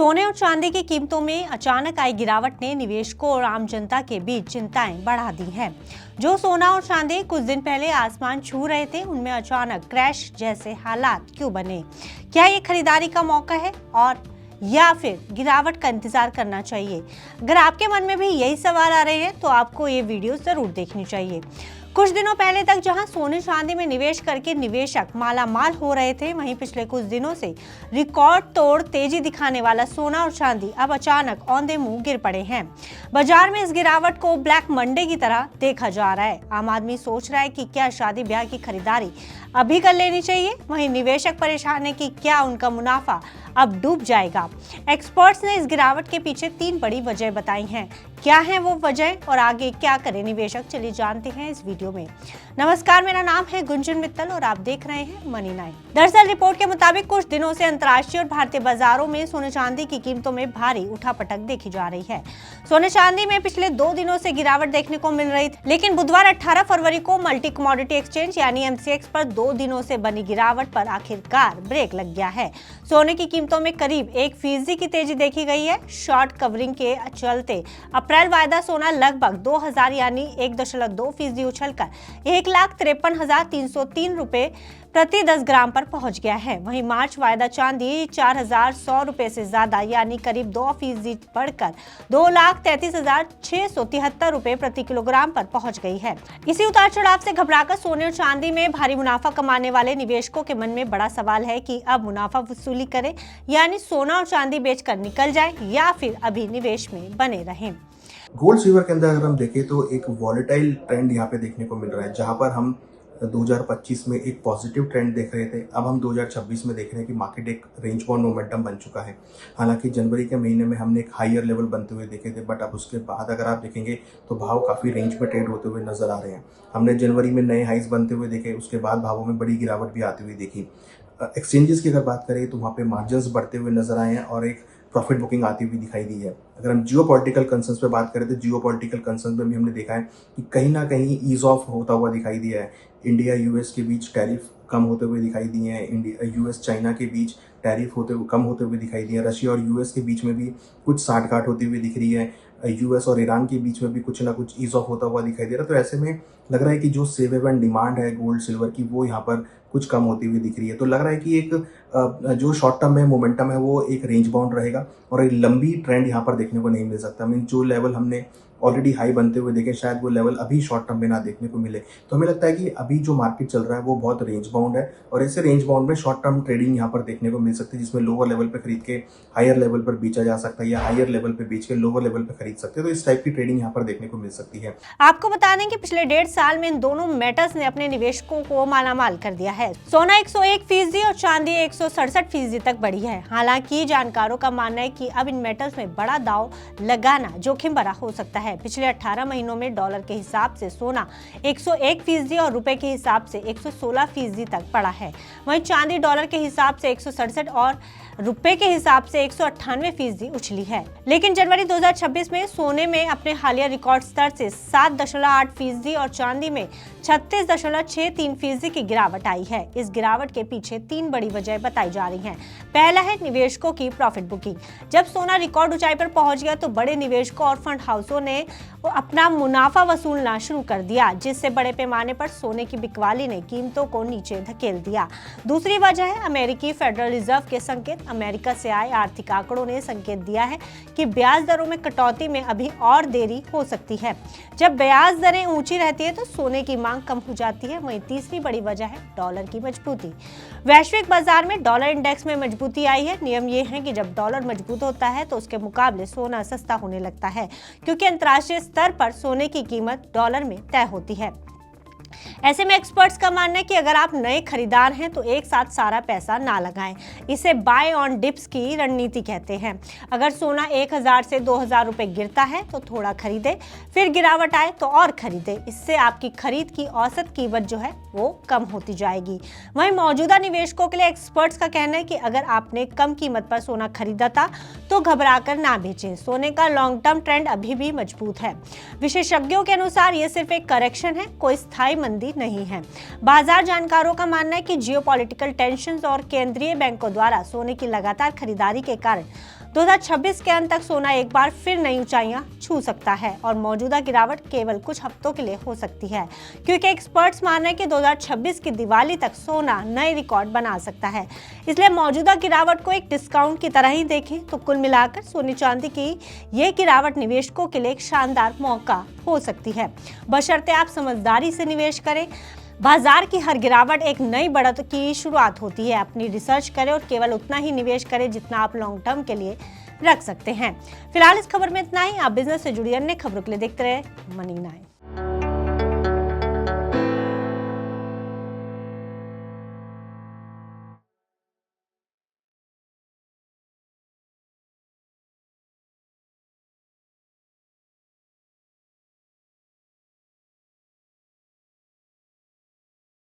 सोने और चांदी की कीमतों में अचानक आई गिरावट ने निवेशकों और आम जनता के बीच चिंताएं बढ़ा दी हैं। जो सोना और चांदी कुछ दिन पहले आसमान छू रहे थे, उनमें अचानक क्रैश जैसे हालात क्यों बने? क्या ये खरीदारी का मौका है और या फिर गिरावट का इंतजार करना चाहिए? अगर आपके मन में भी यही सवाल आ रहे हैं तो आपको ये वीडियो जरूर देखनी चाहिए। कुछ दिनों पहले तक जहां सोने चांदी में निवेश करके निवेशक मालामाल हो रहे थे, वहीं पिछले कुछ दिनों से रिकॉर्ड तोड़ तेजी दिखाने वाला सोना और चांदी अब अचानक औंधे मुंह गिर पड़े हैं। बाजार में इस गिरावट को ब्लैक मंडे की तरह देखा जा रहा है। आम आदमी सोच रहा है कि क्या शादी ब्याह की खरीदारी अभी कर लेनी चाहिए, वहीं निवेशक परेशान है कि क्या उनका मुनाफा अब डूब जाएगा। एक्सपर्ट्स ने इस गिरावट के पीछे 3 बड़ी वजह बताई हैं। क्या है वो वजह और आगे क्या करे निवेशक, चलिए जानते हैं इस वीडियो में। नमस्कार, मेरा नाम है गुंजन मित्तल और आप देख रहे हैं मनी 9। दरअसल रिपोर्ट के मुताबिक कुछ दिनों से अंतर्राष्ट्रीय और भारतीय बाजारों में सोने चांदी की कीमतों में भारी उठापटक देखी जा रही है। सोने चांदी में पिछले 2 दिनों से गिरावट देखने को मिल रही थी, लेकिन बुधवार 18 फरवरी को मल्टी कमोडिटी एक्सचेंज यानी एमसीएक्स पर 2 दिनों से बनी गिरावट पर आखिरकार ब्रेक लग गया है। सोने की कीमतों में करीब 1% की तेजी देखी गई है। शॉर्ट कवरिंग के चलते अप्रैल वायदा सोना लगभग 2000 यानी 1.2% उछलकर 1,53,303 रुपए प्रति 10 ग्राम पर पहुंच गया है। वहीं मार्च वायदा चांदी 4,100 रुपए से ज्यादा यानी करीब 2% बढ़कर 2,33,673 रुपए प्रति किलोग्राम पर पहुंच गई है। इसी उतार चढ़ाव से घबराकर सोने और चांदी में भारी मुनाफा कमाने वाले निवेशकों के मन में बड़ा सवाल है कि अब मुनाफा वसूली करें, यानी सोना और चांदी बेचकर निकल जाए या फिर अभी निवेश में बने रहें। गोल्ड सिल्वर के अंदर अगर हम देखें तो एक वॉलेटाइल ट्रेंड यहाँ पे देखने को मिल रहा है। जहाँ पर हम 2025 में एक पॉजिटिव ट्रेंड देख रहे थे, अब हम 2026 में देख रहे हैं कि मार्केट एक रेंज बाउंड मोमेंटम बन चुका है। हालांकि जनवरी के महीने में हमने एक हायर लेवल बनते हुए देखे थे, बट अब उसके बाद अगर आप देखेंगे तो भाव काफ़ी रेंज में ट्रेड होते हुए नजर आ रहे हैं। हमने जनवरी में नए हाइस बनते हुए देखे, उसके बाद भावों में बड़ी गिरावट भी आती हुई देखी। एक्सचेंजेस की अगर बात करें तो वहाँ पे मार्जिन्स बढ़ते हुए नजर आए हैं और एक प्रॉफिट बुकिंग आती हुई दिखाई दी है। अगर हम जियोपॉलिटिकल कंसर्न्स पे बात करें तो जियोपॉलिटिकल कंसर्न्स में भी हमने देखा है कि कहीं ना कहीं ईज ऑफ होता हुआ दिखाई दिया है। इंडिया यूएस के बीच टैरिफ कम होते हुए दिखाई दिए हैं। इंडिया यूएस चाइना के बीच टैरिफ कम होते हुए दिखाई दिए हैं। रशिया और यूएस के बीच में भी कुछ साठगांठ होती हुई दिख रही है। यूएस और ईरान के बीच में भी कुछ ना कुछ ईज ऑफ होता हुआ दिखाई दे रहा है। तो ऐसे में लग रहा है कि जो सेव हेवन डिमांड है गोल्ड सिल्वर की, वो यहाँ पर कुछ कम होती हुई दिख रही है। तो लग रहा है कि एक जो शॉर्ट टर्म में मोमेंटम है वो एक रेंज बाउंड रहेगा और एक लंबी ट्रेंड यहाँ पर देखने को नहीं मिल सकता। मीन जो लेवल हमने ऑलरेडी हाई बनते हुए देखे, शायद वो लेवल अभी शॉर्ट टर्म में ना देखने को मिले। तो हमें लगता है कि अभी जो मार्केट चल रहा है वो बहुत रेंज बाउंड है और ऐसे रेंज बाउंड में शॉर्ट टर्म ट्रेडिंग यहाँ पर देखने को मिल सकती है, जिसमें लोअर लेवल पे खरीद के हायर लेवल पर बेचा जा सकता है या हायर लेवल पे बेच के लोअर लेवल पे खरीद सकते हैं। तो इस टाइप की ट्रेडिंग यहाँ पर देखने को मिल सकती है। आपको बता दें कि पिछले 1.5 साल में इन दोनों मेटल्स ने अपने निवेशकों को मालामाल कर दिया है। सोना 101% और चांदी 167% तक बढ़ी है। हालांकि जानकारों का मानना है कि अब इन मेटल्स में बड़ा दांव लगाना जोखिम भरा हो सकता है। पिछले 18 महीनों में डॉलर के हिसाब से सोना 101% और रुपए के हिसाब से 116% तक बढ़ा है। वहीं चांदी डॉलर के हिसाब से 167 और रुपए के हिसाब से 198% उछली है। लेकिन जनवरी 2026 में सोने में अपने हालिया रिकॉर्ड स्तर से 7.8% और चांदी में 36.63% की गिरावट आई है। इस गिरावट के पीछे 3 बड़ी वजह बताई जा रही हैं। पहला है निवेशकों की प्रॉफिट बुकिंग। जब सोना रिकॉर्ड ऊंचाई पर पहुंच गया तो बड़े निवेशकों और फंड हाउसों ने अपना मुनाफा वसूलना शुरू कर दिया, जिससे बड़े पैमाने पर सोने की बिकवाली ने कीमतों को नीचे धकेल दिया। दूसरी वजह है अमेरिकी फेडरल रिजर्व के संकेत। अमेरिका से आए आर्थिक आंकड़ों ने संकेत दिया है कि ब्याज दरों में कटौती में अभी और देरी हो सकती है। जब ब्याज दरें ऊंची रहती है तो सोने की मांग कम हो जाती है। वहीं तीसरी बड़ी वजह है डॉलर की मजबूती। वैश्विक बाजार में डॉलर इंडेक्स में मजबूती आई है। नियम ये है कि जब डॉलर मजबूत होता है तो उसके मुकाबले सोना सस्ता होने लगता है, क्योंकि अंतर्राष्ट्रीय स्तर पर सोने की कीमत डॉलर में तय होती है। ऐसे में एक्सपर्ट्स का मानना है कि अगर आप नए खरीदार हैं तो एक साथ सारा पैसा ना लगाएं। इसे बाय ऑन डिप्स की रणनीति कहते हैं। अगर सोना 1000 से 2000 रुपए गिरता है तो थोड़ा खरीदे, फिर गिरावट आए तो और खरीदे। इससे आपकी खरीद की औसत कीमत जो है वो कम होती जाएगी। वहीं मौजूदा निवेशकों के लिए एक्सपर्ट्स का कहना है कि अगर आपने कम कीमत पर सोना खरीदा था तो घबराकर ना बेचें। सोने का लॉन्ग टर्म ट्रेंड अभी भी मजबूत है। विशेषज्ञों के अनुसार ये सिर्फ एक करेक्शन है, कोई स्थायी मंदी नहीं है। बाजार जानकारों का मानना है कि जियोपॉलिटिकल टेंशंस और केंद्रीय बैंकों द्वारा सोने की लगातार खरीदारी के कारण 2026 के अंत तक सोना एक बार फिर नई ऊंचाइयां छू सकता है और मौजूदा गिरावट केवल कुछ हफ्तों के लिए हो सकती है, क्योंकि एक्सपर्ट्स मान रहे हैं कि 2026 की दिवाली तक सोना नए रिकॉर्ड बना सकता है। इसलिए मौजूदा गिरावट को एक डिस्काउंट की तरह ही देखें तो कुल मिलाकर सोने चांदी की ये गिरावट निवेशकों के लिए एक शानदार मौका हो सकती है, बशर्ते आप समझदारी से निवेश करें। बाजार की हर गिरावट एक नई बढ़त की शुरुआत होती है। अपनी रिसर्च करें और केवल उतना ही निवेश करें जितना आप लॉन्ग टर्म के लिए रख सकते हैं। फिलहाल इस खबर में इतना ही। आप बिजनेस से जुड़ी अन्य खबरों के लिए देखते रहे मनी 9।